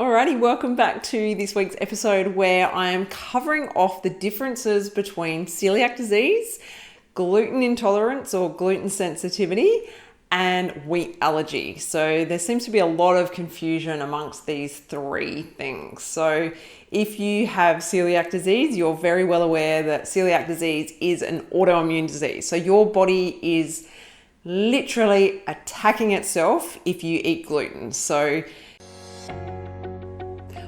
Alrighty, welcome back to this week's episode where I am covering off the differences between celiac disease, gluten intolerance or gluten sensitivity, and wheat allergy. So there seems to be a lot of confusion amongst these three things. So if you have celiac disease, you're very well aware that celiac disease is an autoimmune disease. So your body is literally attacking itself if you eat gluten. So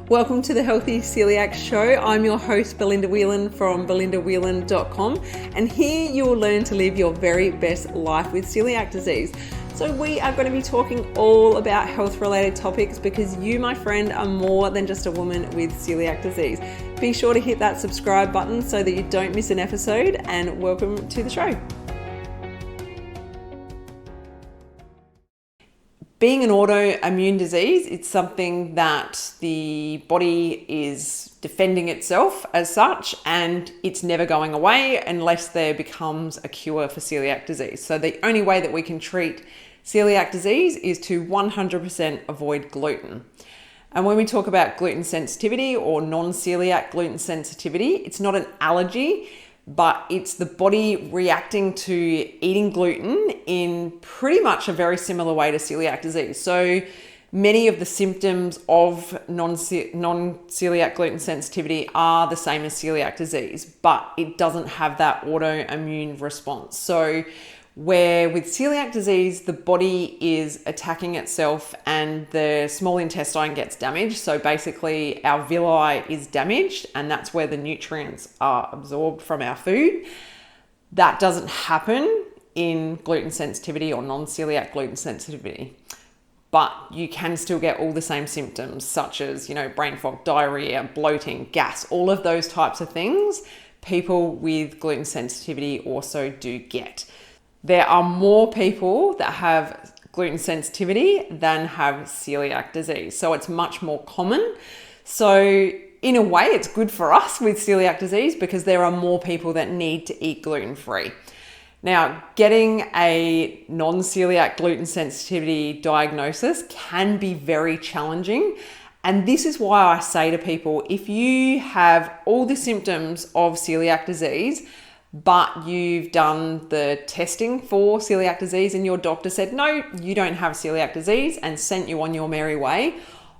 welcome to the Healthy Celiac Show. I'm your host, Belinda Whelan from belindawhelan.com, and here you will learn to live your very best life with celiac disease. So we are going to be talking all about health-related topics because you, my friend, are more than just a woman with celiac disease. Be sure to hit that subscribe button so that you don't miss an episode, and welcome to the show. Being an autoimmune disease, it's something that the body is defending itself as such, and it's never going away unless there becomes a cure for celiac disease. So the only way that we can treat celiac disease is to 100% avoid gluten. And when we talk about gluten sensitivity or non-celiac gluten sensitivity, it's not an allergy, but it's the body reacting to eating gluten in pretty much a very similar way to celiac disease. So many of the symptoms of non-celiac gluten sensitivity are the same as celiac disease, but it doesn't have that autoimmune response. So where with celiac disease, the body is attacking itself and the small intestine gets damaged. So basically our villi is damaged, and that's where the nutrients are absorbed from our food. That doesn't happen in gluten sensitivity or non-celiac gluten sensitivity, but you can still get all the same symptoms such as, brain fog, diarrhea, bloating, gas, all of those types of things people with gluten sensitivity also do get. There are more people that have gluten sensitivity than have celiac disease. So it's much more common. So in a way, it's good for us with celiac disease because there are more people that need to eat gluten-free. Now, getting a non-celiac gluten sensitivity diagnosis can be very challenging. And this is why I say to people, if you have all the symptoms of celiac disease, but you've done the testing for celiac disease and your doctor said, no, you don't have celiac disease and sent you on your merry way,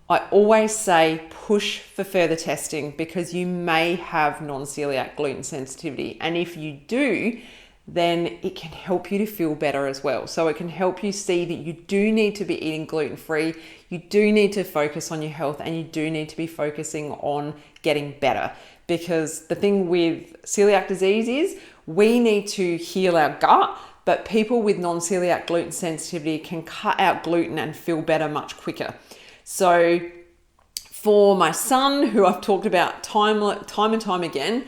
I always say push for further testing because you may have non-celiac gluten sensitivity. And if you do, then it can help you to feel better as well. So it can help you see that you do need to be eating gluten-free, you do need to focus on your health, and you do need to be focusing on getting better. Because the thing with celiac disease is we need to heal our gut, but people with non-celiac gluten sensitivity can cut out gluten and feel better much quicker. So for my son, who I've talked about time and time again,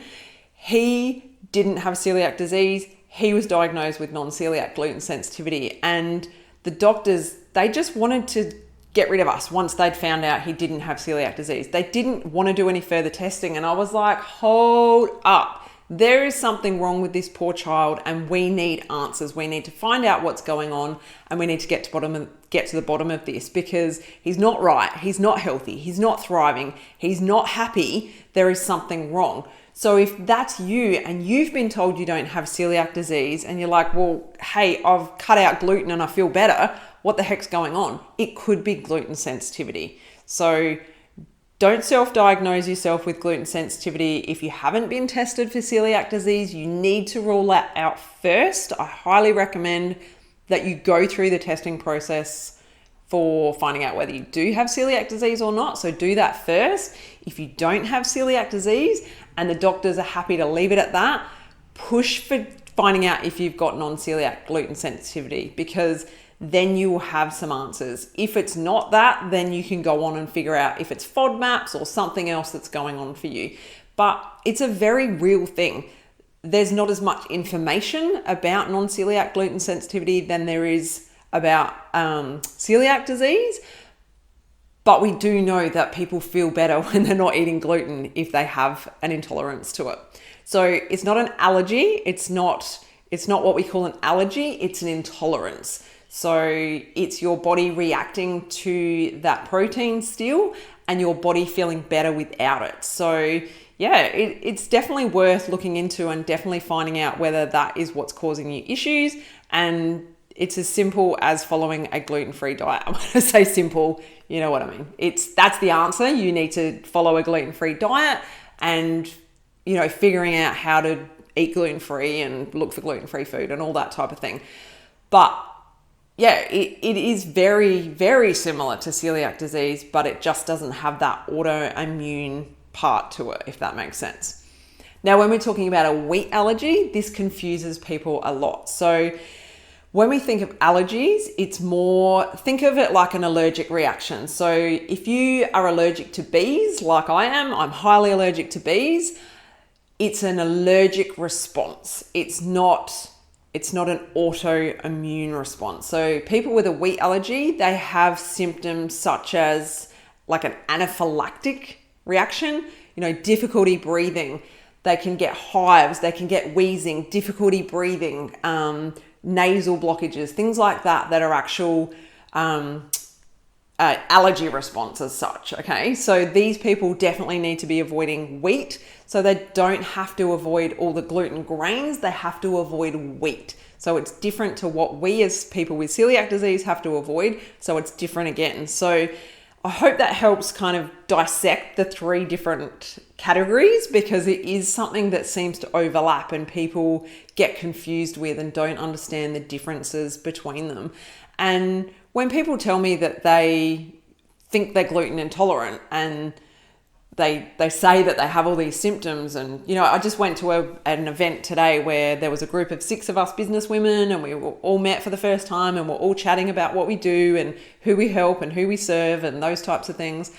he didn't have celiac disease. He was diagnosed with non-celiac gluten sensitivity, and the doctors, they just wanted to get rid of us once they'd found out he didn't have celiac disease. They didn't want to do any further testing, and I was like, hold up. There is something wrong with this poor child, and we need answers. We need to find out what's going on, and we need to get to the bottom of this because he's not right. He's not healthy. He's not thriving. He's not happy. There is something wrong. So if that's you and you've been told you don't have celiac disease and you're like, well, hey, I've cut out gluten and I feel better, what the heck's going on? It could be gluten sensitivity. So don't self-diagnose yourself with gluten sensitivity. If you haven't been tested for celiac disease, you need to rule that out first. I highly recommend that you go through the testing process for finding out whether you do have celiac disease or not. So do that first. If you don't have celiac disease and the doctors are happy to leave it at that, push for finding out if you've got non-celiac gluten sensitivity because then you will have some answers. If it's not that, then you can go on and figure out if it's FODMAPs or something else that's going on for you. But it's a very real thing. There's not as much information about non-celiac gluten sensitivity than there is about celiac disease. But we do know that people feel better when they're not eating gluten if they have an intolerance to it. So it's not an allergy. It's not what we call an allergy. It's an intolerance. So it's your body reacting to that protein still and your body feeling better without it. So yeah, it's definitely worth looking into and definitely finding out whether that is what's causing you issues. And it's as simple as following a gluten-free diet. I'm going to say simple, you know what I mean. That's the answer. You need to follow a gluten-free diet and, you know, figuring out how to eat gluten-free and look for gluten-free food and all that type of thing. But yeah, it is very, very similar to celiac disease, but it just doesn't have that autoimmune part to it, if that makes sense. Now, when we're talking about a wheat allergy, this confuses people a lot. So when we think of allergies, it's more, think of it like an allergic reaction. So if you are allergic to bees, like I am, I'm highly allergic to bees, it's an allergic response. It's not an autoimmune response. So people with a wheat allergy, they have symptoms such as like an anaphylactic reaction, you know, difficulty breathing. They can get hives, they can get wheezing, difficulty breathing, nasal blockages, things like that are actual allergy response as such. Okay, so these people definitely need to be avoiding wheat. So they don't have to avoid all the gluten grains, they have to avoid wheat. So it's different to what we as people with celiac disease have to avoid. So it's different again. So I hope that helps kind of dissect the three different categories, because it is something that seems to overlap and people get confused with and don't understand the differences between them. And when people tell me that they think they're gluten intolerant and they say that they have all these symptoms, and you know, I just went to an event today where there was a group of 6 of us business women, and we were all met for the first time, and we're all chatting about what we do and who we help and who we serve and those types of things.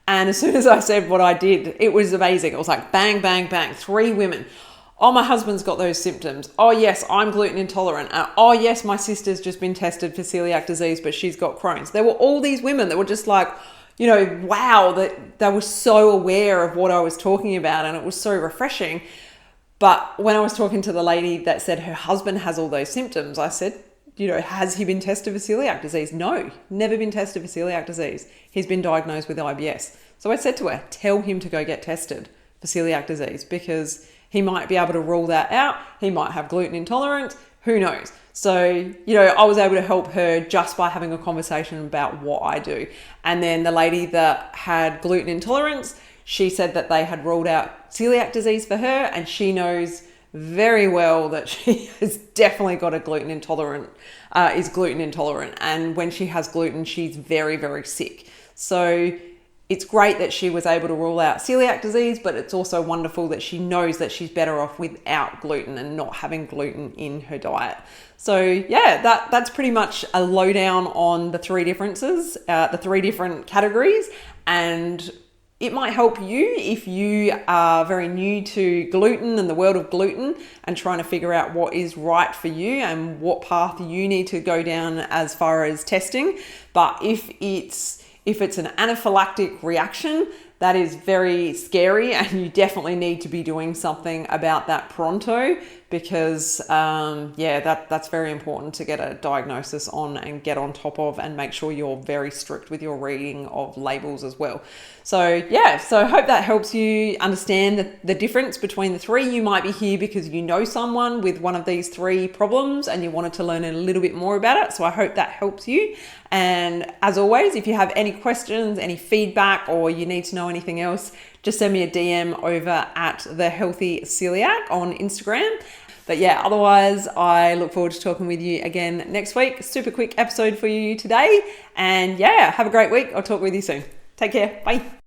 And as soon as I said what I did, it was amazing. It was like bang, bang, bang, 3 women. Oh, my husband's got those symptoms. Oh yes, I'm gluten intolerant. Oh yes, my sister's just been tested for celiac disease, but she's got Crohn's. There were all these women that were just like, you know, wow, that they were so aware of what I was talking about, and it was so refreshing. But when I was talking to the lady that said her husband has all those symptoms, I said, you know, has he been tested for celiac disease? No, never been tested for celiac disease. He's been diagnosed with IBS. So I said to her, tell him to go get tested for celiac disease, because he might be able to rule that out. He might have gluten intolerance. Who knows? So, you know, I was able to help her just by having a conversation about what I do. And then the lady that had gluten intolerance, she said that they had ruled out celiac disease for her, and she knows very well that she has definitely got a gluten intolerant, is gluten intolerant. And when she has gluten, she's very, very sick. So it's great that she was able to rule out celiac disease, but it's also wonderful that she knows that she's better off without gluten and not having gluten in her diet. So yeah, that's pretty much a lowdown on the 3 differences, the 3 different categories. And it might help you if you are very new to gluten and the world of gluten and trying to figure out what is right for you and what path you need to go down as far as testing. But if it's an anaphylactic reaction, that is very scary, and you definitely need to be doing something about that pronto, because that's very important to get a diagnosis on and get on top of, and make sure you're very strict with your reading of labels as well. So yeah, so I hope that helps you understand the difference between the 3. You might be here because you know someone with one of these 3 problems and you wanted to learn a little bit more about it. So I hope that helps you. And as always, if you have any questions, any feedback, or you need to know anything else, just send me a DM over at The Healthy Celiac on Instagram. But yeah, otherwise, I look forward to talking with you again next week. Super quick episode for you today. And yeah, have a great week. I'll talk with you soon. Take care. Bye.